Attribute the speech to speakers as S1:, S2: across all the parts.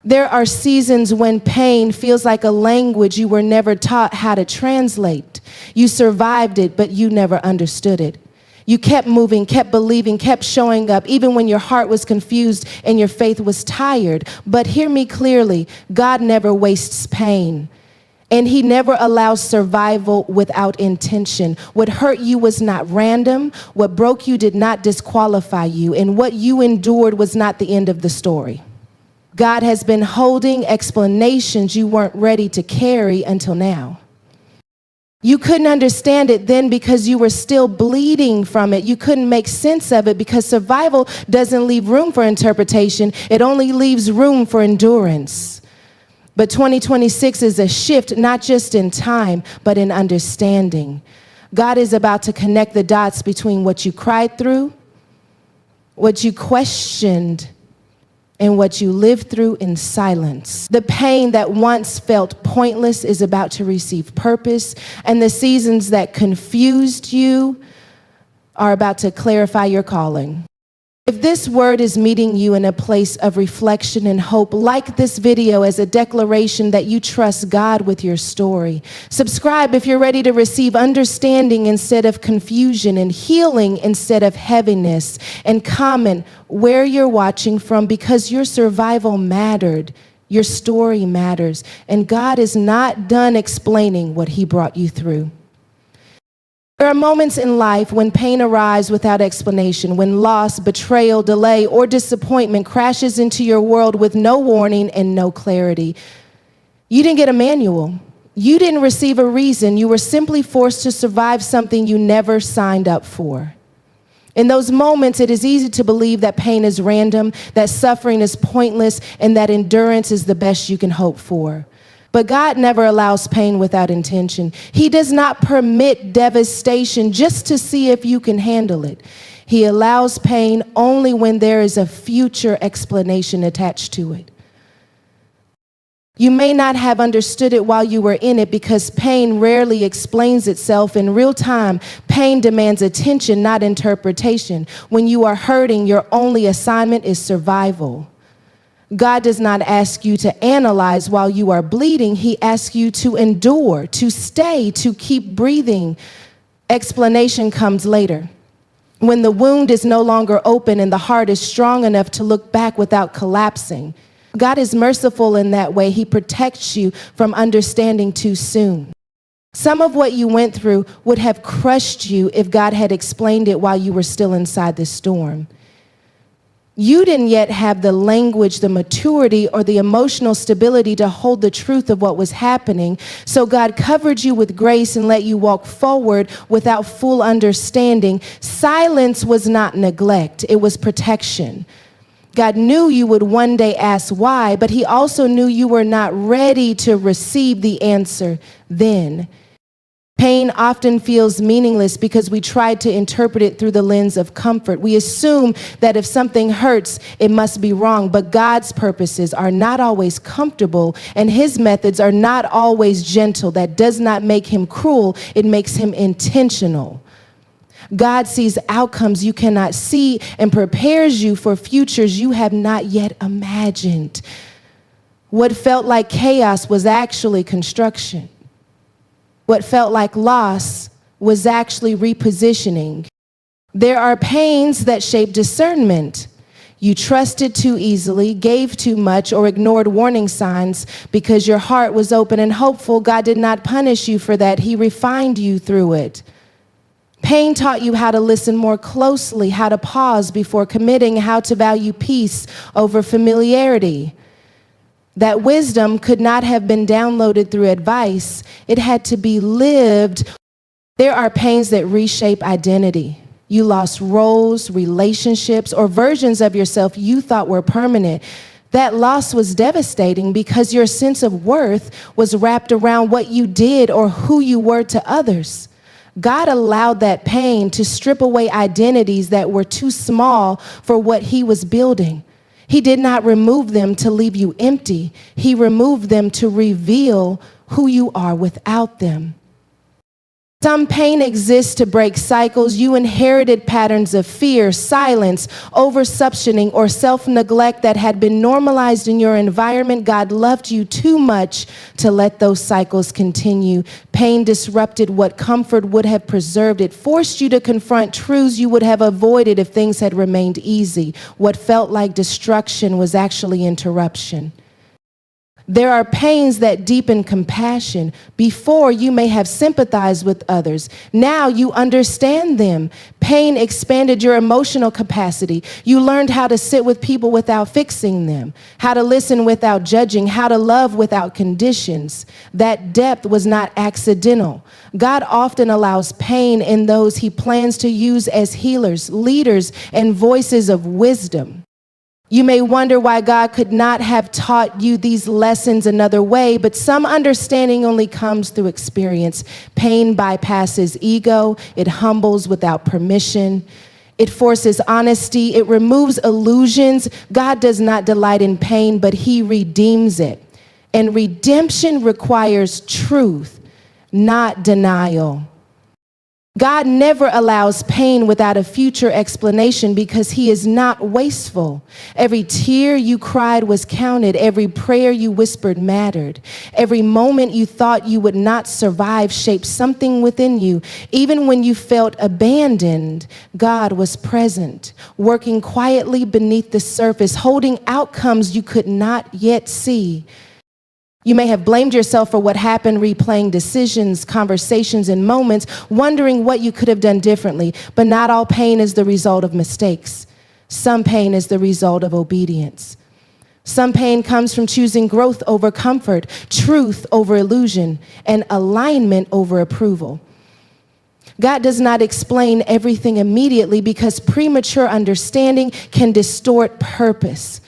S1: There are seasons when pain feels like a language you were never taught how to translate. You survived it, but you never understood it. You kept moving, kept believing, kept showing up, even when your heart was confused and your faith was tired. But hear me clearly, God never wastes pain. And he never allows survival without intention. What hurt you was not random. What broke you did not disqualify you. And what you endured was not the end of the story. God has been holding explanations you weren't ready to carry until now. You couldn't understand it then because you were still bleeding from it. You couldn't make sense of it because survival doesn't leave room for interpretation. It only leaves room for endurance. But 2026 is a shift, not just in time, but in understanding. God is about to connect the dots between what you cried through, what you questioned, and what you lived through in silence. The pain that once felt pointless is about to receive purpose, and the seasons that confused you are about to clarify your calling. If this word is meeting you in a place of reflection and hope, like this video as a declaration that you trust God with your story. Subscribe if you're ready to receive understanding instead of confusion and healing instead of heaviness. And comment where you're watching from, because your survival mattered. Your story matters. And God is not done explaining what he brought you through. There are moments in life when pain arrives without explanation, when loss, betrayal, delay, or disappointment crashes into your world with no warning and no clarity. You didn't get a manual. You didn't receive a reason. You were simply forced to survive something you never signed up for. In those moments, it is easy to believe that pain is random, that suffering is pointless, and that endurance is the best you can hope for. But God never allows pain without intention. He does not permit devastation just to see if you can handle it. He allows pain only when there is a future explanation attached to it. You may not have understood it while you were in it because pain rarely explains itself in real time. Pain demands attention, not interpretation. When you are hurting, your only assignment is survival. God does not ask you to analyze while you are bleeding. He asks you to endure, to stay, to keep breathing. Explanation comes later, when the wound is no longer open and the heart is strong enough to look back without collapsing. God is merciful in that way. He protects you from understanding too soon. Some of what you went through would have crushed you if God had explained it while you were still inside the storm. You didn't yet have the language, the maturity, or the emotional stability to hold the truth of what was happening. So God covered you with grace and let you walk forward without full understanding. Silence was not neglect, it was protection. God knew you would one day ask why, but he also knew you were not ready to receive the answer then. Pain often feels meaningless because we try to interpret it through the lens of comfort. We assume that if something hurts, it must be wrong, but God's purposes are not always comfortable, and his methods are not always gentle. That does not make him cruel, it makes him intentional. God sees outcomes you cannot see and prepares you for futures you have not yet imagined. What felt like chaos was actually construction. What felt like loss was actually repositioning. There are pains that shape discernment. You trusted too easily, gave too much, or ignored warning signs because your heart was open and hopeful. God did not punish you for that. He refined you through it. Pain taught you how to listen more closely, how to pause before committing, how to value peace over familiarity. That wisdom could not have been downloaded through advice. It had to be lived. There are pains that reshape identity. You lost roles, relationships, or versions of yourself you thought were permanent. That loss was devastating because your sense of worth was wrapped around what you did or who you were to others. God allowed that pain to strip away identities that were too small for what he was building. He did not remove them to leave you empty. He removed them to reveal who you are without them. Some pain exists to break cycles. You inherited patterns of fear, silence, oversumptioning, or self-neglect that had been normalized in your environment. God loved you too much to let those cycles continue. Pain disrupted what comfort would have preserved. It forced you to confront truths you would have avoided if things had remained easy. What felt like destruction was actually interruption. There are pains that deepen compassion. Before, you may have sympathized with others. Now you understand them. Pain expanded your emotional capacity. You learned how to sit with people without fixing them, how to listen without judging, how to love without conditions. That depth was not accidental. God often allows pain in those he plans to use as healers, leaders, and voices of wisdom. You may wonder why God could not have taught you these lessons another way, but some understanding only comes through experience. Pain bypasses ego. It humbles without permission. It forces honesty. It removes illusions. God does not delight in pain, but he redeems it. And redemption requires truth, not denial. God never allows pain without a future explanation because he is not wasteful. Every tear you cried was counted. Every prayer you whispered mattered. Every moment you thought you would not survive shaped something within you. Even when you felt abandoned, God was present, working quietly beneath the surface, holding outcomes you could not yet see. You may have blamed yourself for what happened, replaying decisions, conversations, and moments, wondering what you could have done differently. But not all pain is the result of mistakes. Some pain is the result of obedience. Some pain comes from choosing growth over comfort, truth over illusion, and alignment over approval. God does not explain everything immediately because premature understanding can distort purpose.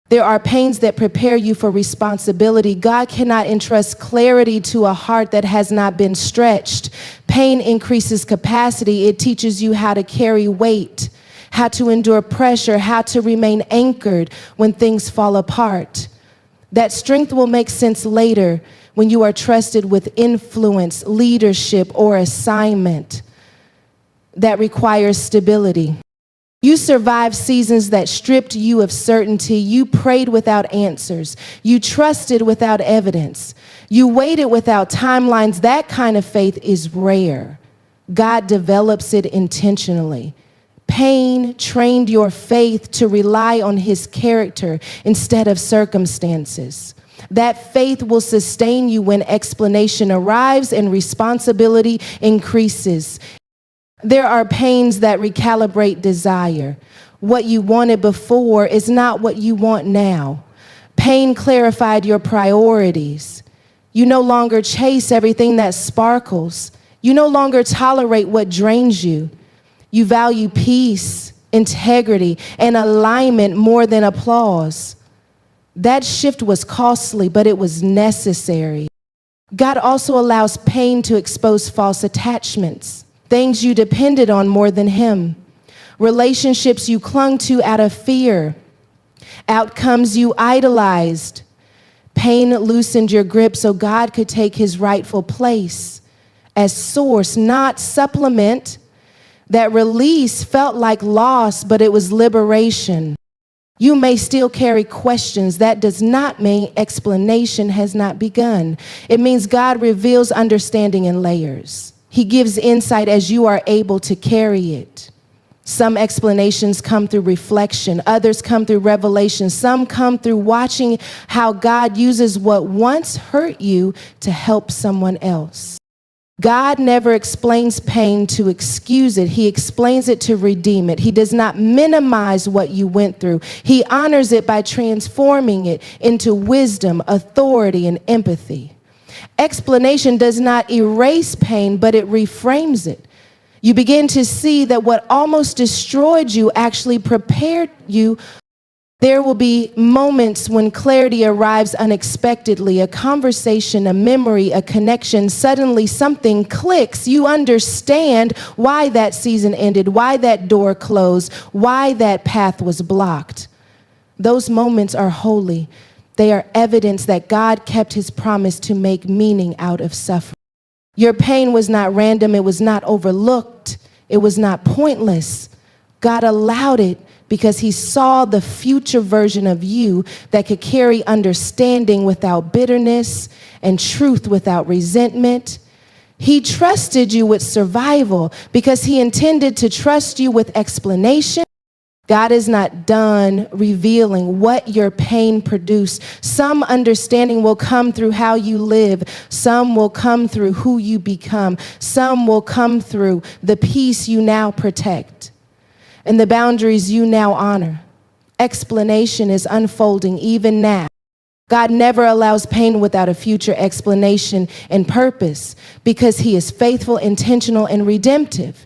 S1: There are pains that prepare you for responsibility. God cannot entrust clarity to a heart that has not been stretched. Pain increases capacity. It teaches you how to carry weight, how to endure pressure, how to remain anchored when things fall apart. That strength will make sense later when you are trusted with influence, leadership, or assignment that requires stability. You survived seasons that stripped you of certainty. You prayed without answers. You trusted without evidence. You waited without timelines. That kind of faith is rare. God develops it intentionally. Pain trained your faith to rely on his character instead of circumstances. That faith will sustain you when explanation arrives and responsibility increases. There are pains that recalibrate desire. What you wanted before is not what you want now. Pain clarified your priorities. You no longer chase everything that sparkles. You no longer tolerate what drains you. You value peace, integrity, and alignment more than applause. That shift was costly, but it was necessary. God also allows pain to expose false attachments. Things you depended on more than him, relationships you clung to out of fear, outcomes you idolized. Pain loosened your grip so God could take his rightful place as source, not supplement. That release felt like loss, but it was liberation. You may still carry questions. That does not mean explanation has not begun. It means God reveals understanding in layers. He gives insight as you are able to carry it. Some explanations come through reflection. Others come through revelation. Some come through watching how God uses what once hurt you to help someone else. God never explains pain to excuse it. He explains it to redeem it. He does not minimize what you went through. He honors it by transforming it into wisdom, authority, and empathy. Explanation does not erase pain, but it reframes it. You begin to see that what almost destroyed you actually prepared you. There will be moments when clarity arrives unexpectedly, a conversation, a memory, a connection. Suddenly something clicks. You understand why that season ended, why that door closed, why that path was blocked. Those moments are holy. They are evidence that God kept his promise to make meaning out of suffering. Your pain was not random. It was not overlooked. It was not pointless. God allowed it because he saw the future version of you that could carry understanding without bitterness and truth without resentment. He trusted you with survival because he intended to trust you with explanation. God is not done revealing what your pain produced. Some understanding will come through how you live. Some will come through who you become. Some will come through the peace you now protect and the boundaries you now honor. Explanation is unfolding even now. God never allows pain without a future explanation and purpose because he is faithful, intentional, and redemptive.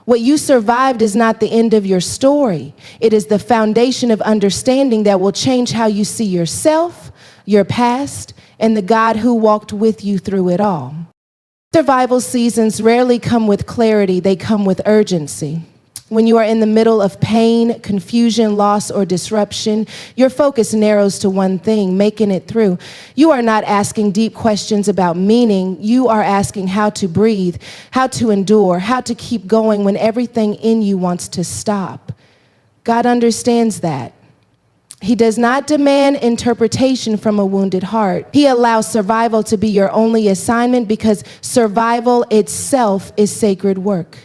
S1: What you survived is not the end of your story. It is the foundation of understanding that will change how you see yourself, your past, and the God who walked with you through it all. Survival seasons rarely come with clarity, they come with urgency. When you are in the middle of pain, confusion, loss, or disruption, your focus narrows to one thing, making it through. You are not asking deep questions about meaning. You are asking how to breathe, how to endure, how to keep going when everything in you wants to stop. God understands that. He does not demand interpretation from a wounded heart. He allows survival to be your only assignment because survival itself is sacred work.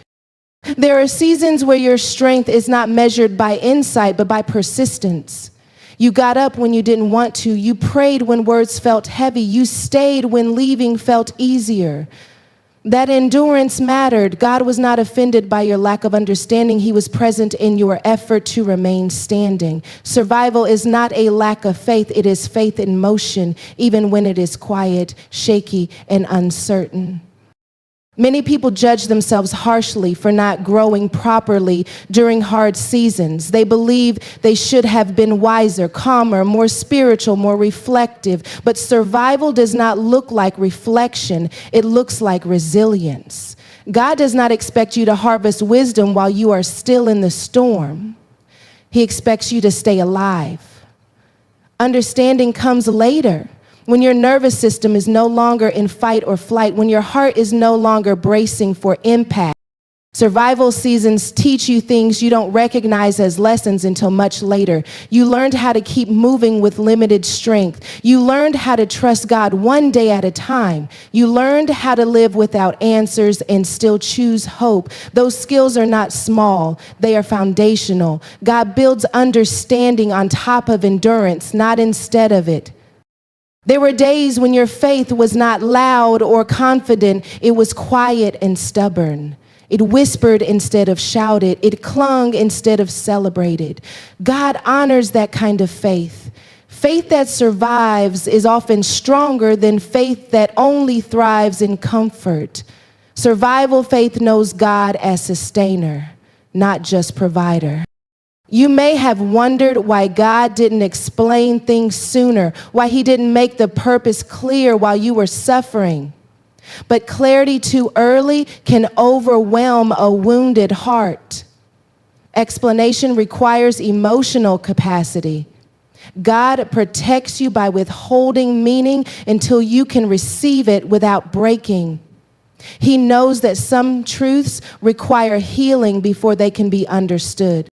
S1: There are seasons where your strength is not measured by insight, but by persistence. You got up when you didn't want to. You prayed when words felt heavy. You stayed when leaving felt easier. That endurance mattered. God was not offended by your lack of understanding. He was present in your effort to remain standing. Survival is not a lack of faith. It is faith in motion, even when it is quiet, shaky, and uncertain. Many people judge themselves harshly for not growing properly during hard seasons. They believe they should have been wiser, calmer, more spiritual, more reflective. But survival does not look like reflection. It looks like resilience. God does not expect you to harvest wisdom while you are still in the storm. He expects you to stay alive. Understanding comes later. When your nervous system is no longer in fight or flight, when your heart is no longer bracing for impact. Survival seasons teach you things you don't recognize as lessons until much later. You learned how to keep moving with limited strength. You learned how to trust God one day at a time. You learned how to live without answers and still choose hope. Those skills are not small. They are foundational. God builds understanding on top of endurance, not instead of it. There were days when your faith was not loud or confident. It was quiet and stubborn. It whispered instead of shouted. It clung instead of celebrated. God honors that kind of faith. Faith that survives is often stronger than faith that only thrives in comfort. Survival faith knows God as sustainer, not just provider. You may have wondered why God didn't explain things sooner, why he didn't make the purpose clear while you were suffering. But clarity too early can overwhelm a wounded heart. Explanation requires emotional capacity. God protects you by withholding meaning until you can receive it without breaking. He knows that some truths require healing before they can be understood.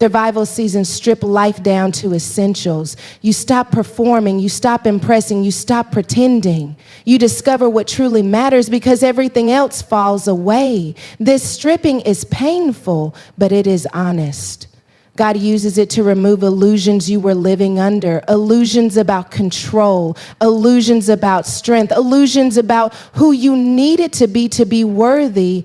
S1: Survival seasons strip life down to essentials. You stop performing, you stop impressing, you stop pretending. You discover what truly matters because everything else falls away. This stripping is painful, but it is honest. God uses it to remove illusions you were living under, illusions about control, illusions about strength, illusions about who you needed to be worthy.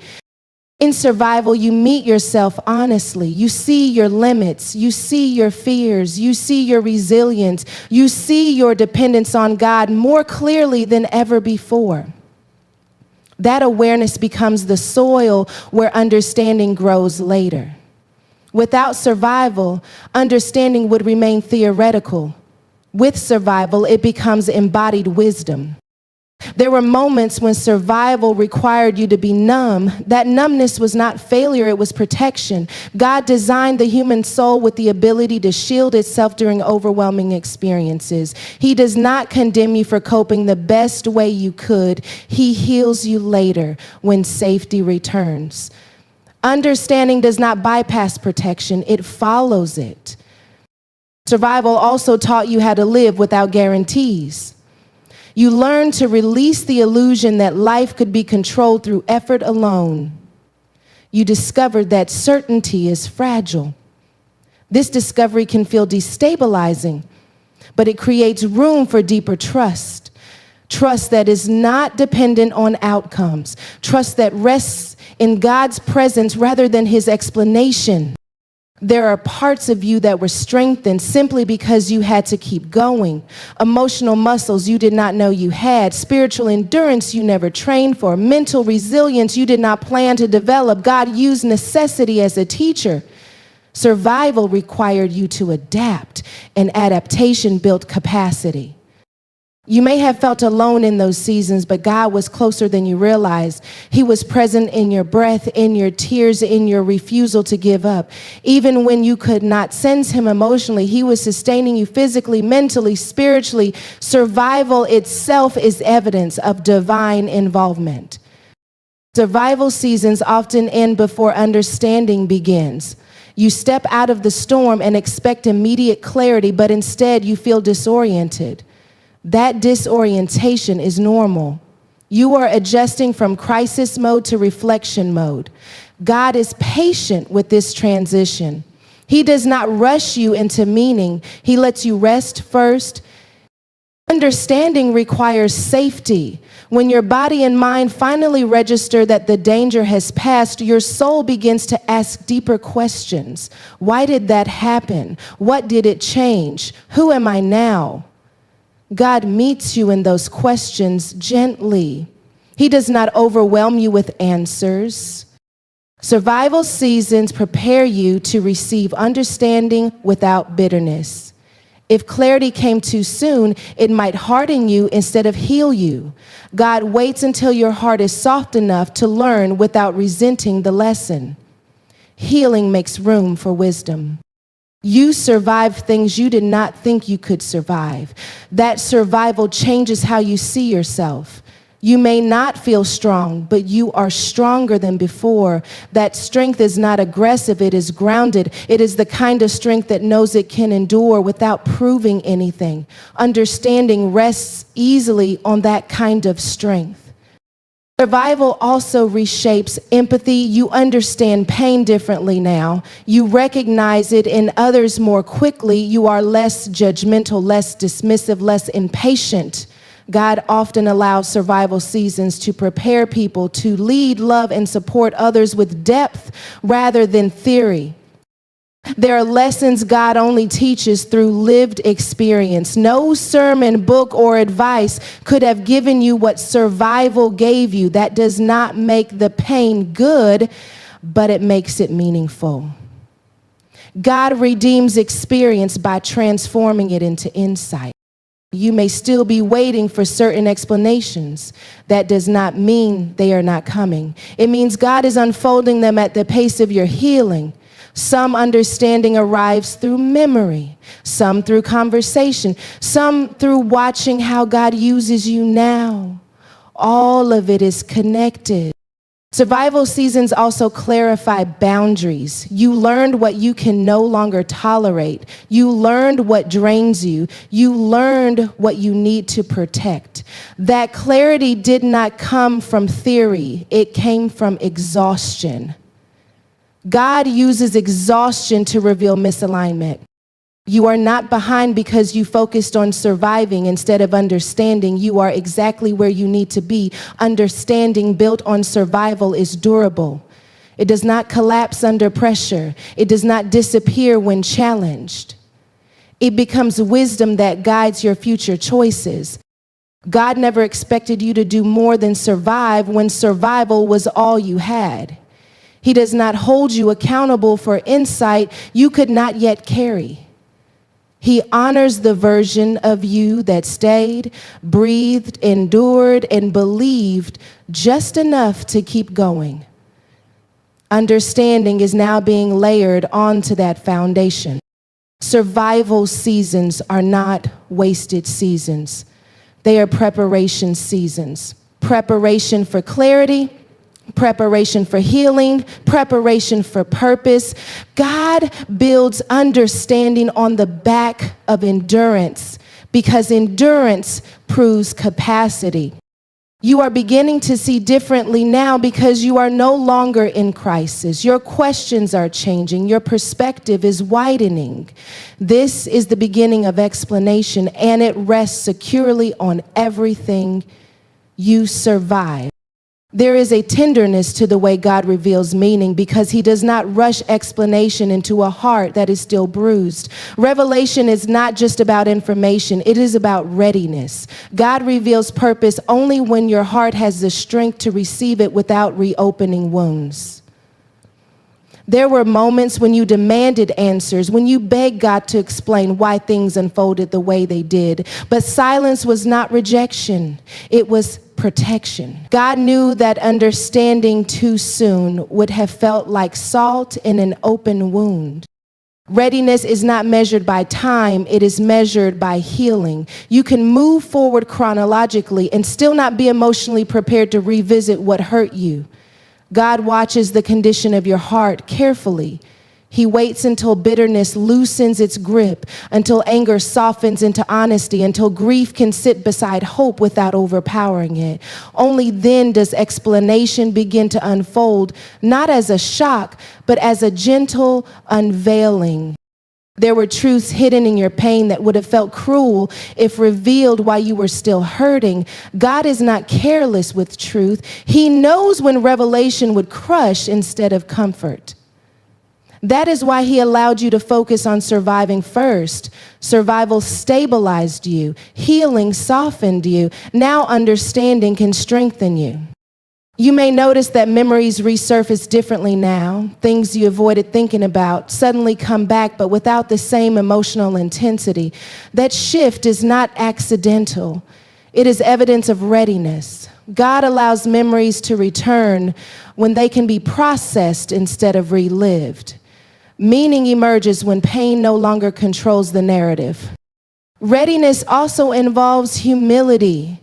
S1: In survival, you meet yourself honestly. You see your limits. You see your fears. You see your resilience. You see your dependence on God more clearly than ever before. That awareness becomes the soil where understanding grows later. Without survival, understanding would remain theoretical. With survival, it becomes embodied wisdom. There were moments when survival required you to be numb. That numbness was not failure, it was protection. God designed the human soul with the ability to shield itself during overwhelming experiences. He does not condemn you for coping the best way you could. He heals you later when safety returns. Understanding does not bypass protection, it follows it. Survival also taught you how to live without guarantees. You learned to release the illusion that life could be controlled through effort alone. You discovered that certainty is fragile. This discovery can feel destabilizing, but it creates room for deeper trust. Trust that is not dependent on outcomes. Trust that rests in God's presence rather than his explanation. There are parts of you that were strengthened simply because you had to keep going. Emotional muscles you did not know you had. Spiritual endurance you never trained for. Mental resilience you did not plan to develop. God used necessity as a teacher. Survival required you to adapt, and adaptation built capacity. You may have felt alone in those seasons, but God was closer than you realized. He was present in your breath, in your tears, in your refusal to give up. Even when you could not sense him emotionally, he was sustaining you physically, mentally, spiritually. Survival itself is evidence of divine involvement. Survival seasons often end before understanding begins. You step out of the storm and expect immediate clarity, but instead you feel disoriented. That disorientation is normal. You are adjusting from crisis mode to reflection mode. God is patient with this transition. He does not rush you into meaning. He lets you rest first. Understanding requires safety. When your body and mind finally register that the danger has passed, your soul begins to ask deeper questions. Why did that happen? What did it change? Who am I now? God meets you in those questions gently. He does not overwhelm you with answers. Survival seasons prepare you to receive understanding without bitterness. If clarity came too soon, it might harden you instead of heal you. God waits until your heart is soft enough to learn without resenting the lesson. Healing makes room for wisdom. You survived things you did not think you could survive. That survival changes how you see yourself. You may not feel strong, but you are stronger than before. That strength is not aggressive, it is grounded. It is the kind of strength that knows it can endure without proving anything. Understanding rests easily on that kind of strength. Survival also reshapes empathy. You understand pain differently now. You recognize it in others more quickly. You are less judgmental, less dismissive, less impatient. God often allows survival seasons to prepare people to lead, love, and support others with depth rather than theory. There are lessons God only teaches through lived experience. No sermon, book, or advice could have given you what survival gave you. That does not make the pain good, but it makes it meaningful. God redeems experience by transforming it into insight. You may still be waiting for certain explanations. That does not mean they are not coming. It means God is unfolding them at the pace of your healing. Some understanding arrives through memory, some through conversation, some through watching how God uses you now. All of it is connected. Survival seasons also clarify boundaries. You learned what you can no longer tolerate. You learned what drains you. You learned what you need to protect. That clarity did not come from theory. It came from exhaustion. God uses exhaustion to reveal misalignment. You are not behind because you focused on surviving instead of understanding. You are exactly where you need to be. Understanding built on survival is durable. It does not collapse under pressure. It does not disappear when challenged. It becomes wisdom that guides your future choices. God never expected you to do more than survive when survival was all you had. He does not hold you accountable for insight you could not yet carry. He honors the version of you that stayed, breathed, endured, and believed just enough to keep going. Understanding is now being layered onto that foundation. Survival seasons are not wasted seasons. They are preparation seasons. Preparation for clarity, preparation for healing, preparation for purpose. God builds understanding on the back of endurance because endurance proves capacity. You are beginning to see differently now because you are no longer in crisis. Your questions are changing. Your perspective is widening. This is the beginning of explanation, and it rests securely on everything you survive. There is a tenderness to the way God reveals meaning because he does not rush explanation into a heart that is still bruised. Revelation is not just about information, it is about readiness. God reveals purpose only when your heart has the strength to receive it without reopening wounds. There were moments when you demanded answers, when you begged God to explain why things unfolded the way they did. But silence was not rejection, it was protection. God knew that understanding too soon would have felt like salt in an open wound. Readiness is not measured by time, it is measured by healing. You can move forward chronologically and still not be emotionally prepared to revisit what hurt you. God watches the condition of your heart carefully. He waits until bitterness loosens its grip, until anger softens into honesty, until grief can sit beside hope without overpowering it. Only then does explanation begin to unfold, not as a shock, but as a gentle unveiling. There were truths hidden in your pain that would have felt cruel if revealed while you were still hurting. God is not careless with truth. He knows when revelation would crush instead of comfort. That is why he allowed you to focus on surviving first. Survival stabilized you. Healing softened you. Now understanding can strengthen you. You may notice that memories resurface differently now. Things you avoided thinking about suddenly come back, but without the same emotional intensity. That shift is not accidental. It is evidence of readiness. God allows memories to return when they can be processed instead of relived. Meaning emerges when pain no longer controls the narrative. Readiness also involves humility.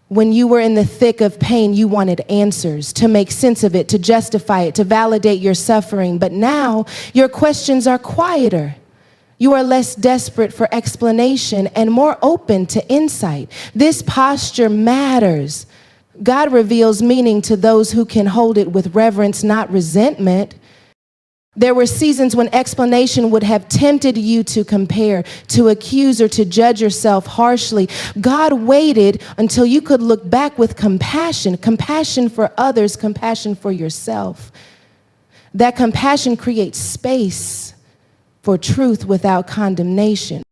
S1: When you were in the thick of pain, you wanted answers to make sense of it, to justify it, to validate your suffering. But now your questions are quieter. You are less desperate for explanation and more open to insight. This posture matters. God reveals meaning to those who can hold it with reverence, not resentment. There were seasons when explanation would have tempted you to compare, to accuse, or to judge yourself harshly. God waited until you could look back with compassion, compassion for others, compassion for yourself. That compassion creates space for truth without condemnation.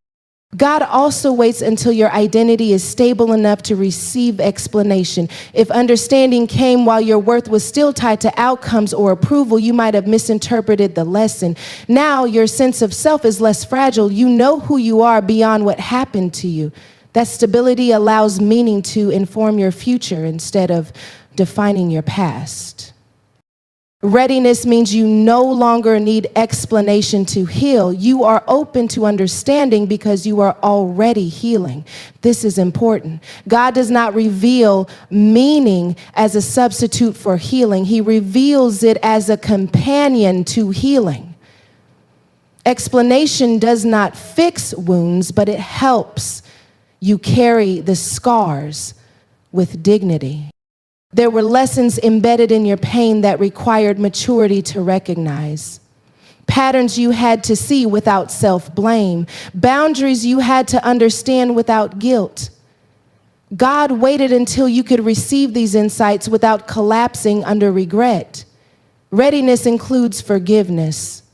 S1: God also waits until your identity is stable enough to receive explanation. If understanding came while your worth was still tied to outcomes or approval, you might have misinterpreted the lesson. Now your sense of self is less fragile. You know who you are beyond what happened to you. That stability allows meaning to inform your future instead of defining your past. Readiness means you no longer need explanation to heal. You are open to understanding because you are already healing. This is important. God does not reveal meaning as a substitute for healing. He reveals it as a companion to healing. Explanation does not fix wounds, but it helps you carry the scars with dignity. There were lessons embedded in your pain that required maturity to recognize. Patterns you had to see without self-blame. Boundaries you had to understand without guilt. God waited until you could receive these insights without collapsing under regret. Readiness includes forgiveness.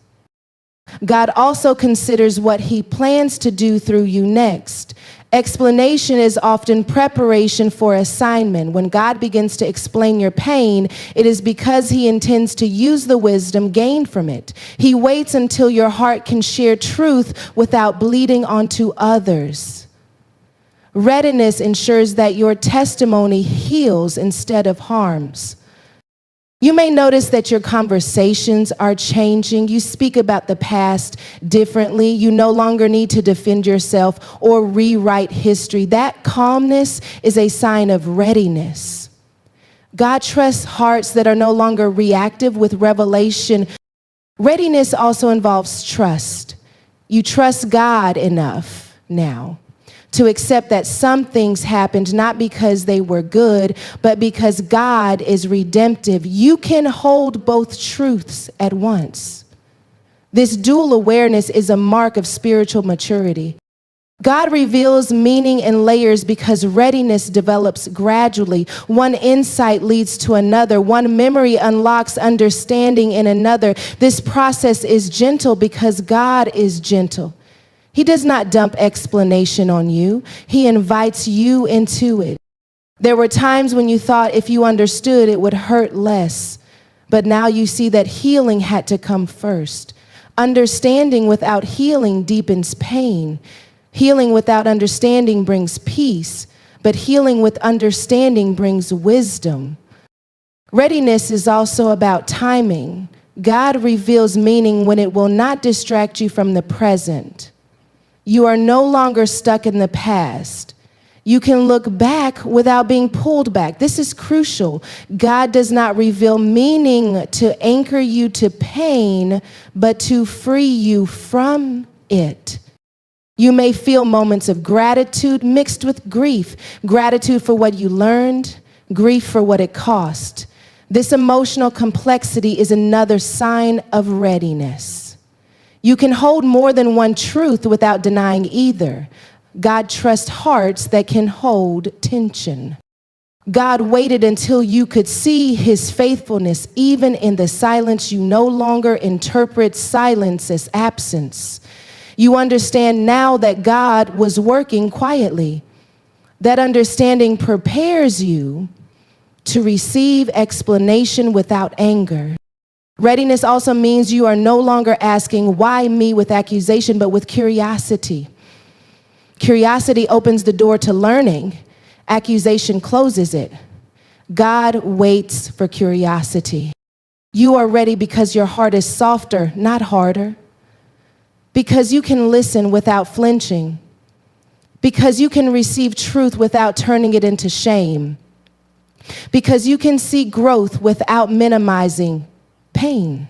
S1: God also considers what he plans to do through you next. Explanation is often preparation for assignment. When God begins to explain your pain, it is because he intends to use the wisdom gained from it. He waits until your heart can share truth without bleeding onto others. Readiness ensures that your testimony heals instead of harms. You may notice that your conversations are changing. You speak about the past differently. You no longer need to defend yourself or rewrite history. That calmness is a sign of readiness. God trusts hearts that are no longer reactive with revelation. Readiness also involves trust. You trust God enough now to accept that some things happened not because they were good, but because God is redemptive. You can hold both truths at once. This dual awareness is a mark of spiritual maturity. God reveals meaning in layers because readiness develops gradually. One insight leads to another. One memory unlocks understanding in another. This process is gentle because God is gentle. He does not dump explanation on you. He invites you into it. There were times when you thought if you understood, it would hurt less. But now you see that healing had to come first. Understanding without healing deepens pain. Healing without understanding brings peace. But healing with understanding brings wisdom. Readiness is also about timing. God reveals meaning when it will not distract you from the present. You are no longer stuck in the past. You can look back without being pulled back. This is crucial. God does not reveal meaning to anchor you to pain, but to free you from it. You may feel moments of gratitude mixed with grief. Gratitude for what you learned, grief for what it cost. This emotional complexity is another sign of readiness. You can hold more than one truth without denying either. God trusts hearts that can hold tension. God waited until you could see his faithfulness. Even in the silence, you no longer interpret silence as absence. You understand now that God was working quietly. That understanding prepares you to receive explanation without anger. Readiness also means you are no longer asking, why me, with accusation, but with curiosity. Curiosity opens the door to learning. Accusation closes it. God waits for curiosity. You are ready because your heart is softer, not harder. Because you can listen without flinching. Because you can receive truth without turning it into shame. Because you can see growth without minimizing pain.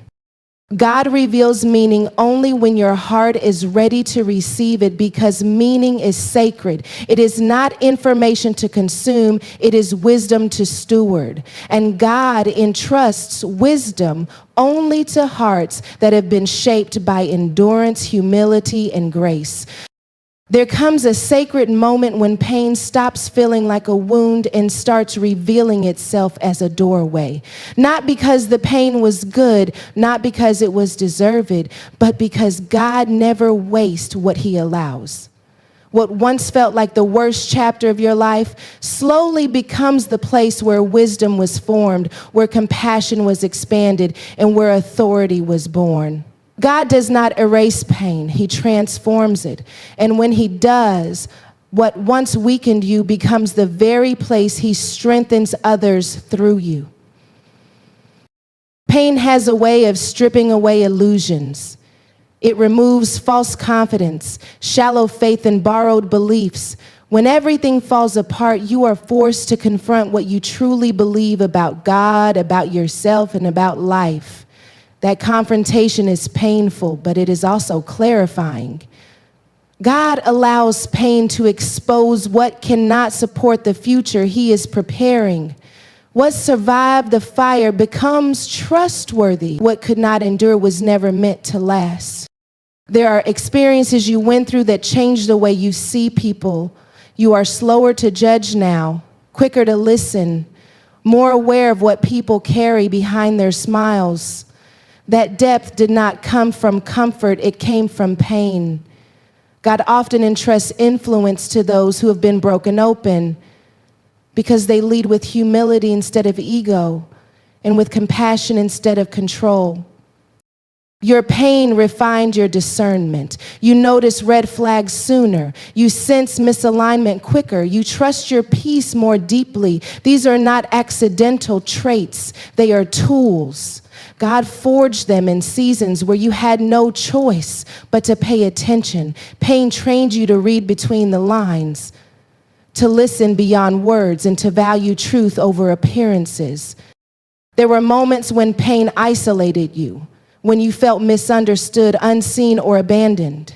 S1: God reveals meaning only when your heart is ready to receive it, because meaning is sacred. It is not information to consume, it is wisdom to steward. And God entrusts wisdom only to hearts that have been shaped by endurance, humility, and grace. There comes a sacred moment when pain stops feeling like a wound and starts revealing itself as a doorway. Not because the pain was good, not because it was deserved, but because God never wastes what he allows. What once felt like the worst chapter of your life slowly becomes the place where wisdom was formed, where compassion was expanded, and where authority was born. God does not erase pain, he transforms it. And when he does, what once weakened you becomes the very place he strengthens others through you. Pain has a way of stripping away illusions. It removes false confidence, shallow faith, and borrowed beliefs. When everything falls apart, you are forced to confront what you truly believe about God, about yourself, and about life. That confrontation is painful, but it is also clarifying. God allows pain to expose what cannot support the future he is preparing. What survived the fire becomes trustworthy. What could not endure was never meant to last. There are experiences you went through that changed the way you see people. You are slower to judge now, quicker to listen, more aware of what people carry behind their smiles. That depth did not come from comfort, it came from pain. God often entrusts influence to those who have been broken open because they lead with humility instead of ego and with compassion instead of control. Your pain refined your discernment. You notice red flags sooner. You sense misalignment quicker. You trust your peace more deeply. These are not accidental traits. They are tools. God forged them in seasons where you had no choice but to pay attention. Pain trained you to read between the lines, to listen beyond words, and to value truth over appearances. There were moments when pain isolated you, when you felt misunderstood, unseen, or abandoned.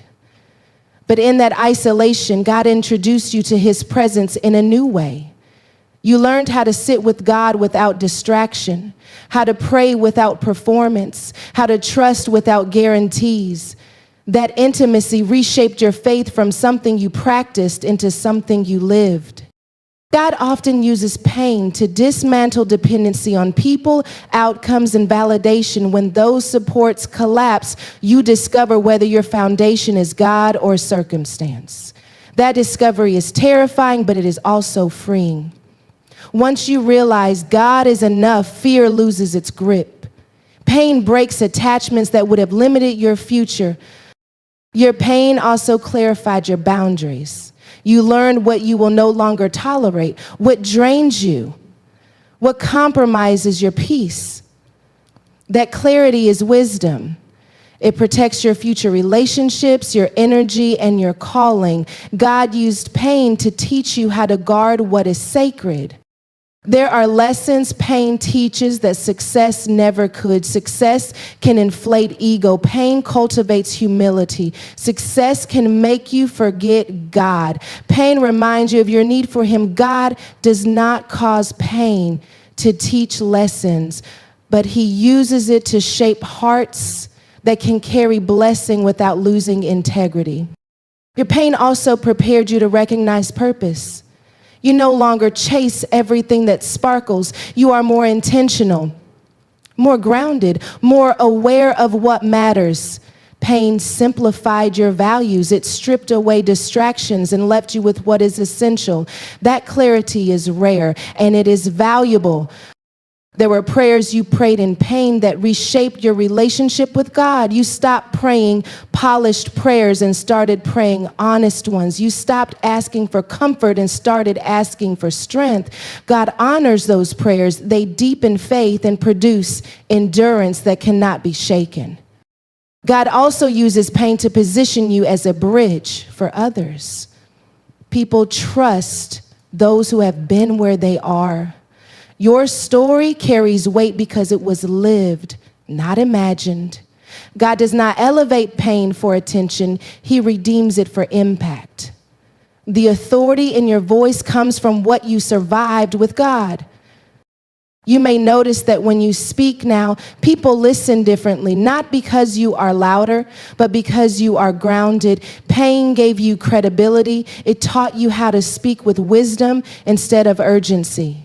S1: But in that isolation, God introduced you to his presence in a new way. You learned how to sit with God without distraction, how to pray without performance, how to trust without guarantees. That intimacy reshaped your faith from something you practiced into something you lived. God often uses pain to dismantle dependency on people, outcomes, and validation. When those supports collapse, you discover whether your foundation is God or circumstance. That discovery is terrifying, but it is also freeing. Once you realize God is enough, fear loses its grip. Pain breaks attachments that would have limited your future. Your pain also clarified your boundaries. You learned what you will no longer tolerate, what drains you, what compromises your peace. That clarity is wisdom. It protects your future relationships, your energy, and your calling. God used pain to teach you how to guard what is sacred. There are lessons pain teaches that success never could. Success can inflate ego. Pain cultivates humility. Success can make you forget God. Pain reminds you of your need for him. God does not cause pain to teach lessons, but he uses it to shape hearts that can carry blessing without losing integrity. Your pain also prepared you to recognize purpose. You no longer chase everything that sparkles. You are more intentional, more grounded, more aware of what matters. Pain simplified your values. It stripped away distractions and left you with what is essential. That clarity is rare and it is valuable. There were prayers you prayed in pain that reshaped your relationship with God. You stopped praying polished prayers and started praying honest ones. You stopped asking for comfort and started asking for strength. God honors those prayers. They deepen faith and produce endurance that cannot be shaken. God also uses pain to position you as a bridge for others. People trust those who have been where they are. Your story carries weight because it was lived, not imagined. God does not elevate pain for attention. He redeems it for impact. The authority in your voice comes from what you survived with God. You may notice that when you speak now, people listen differently, not because you are louder, but because you are grounded. Pain gave you credibility. It taught you how to speak with wisdom instead of urgency.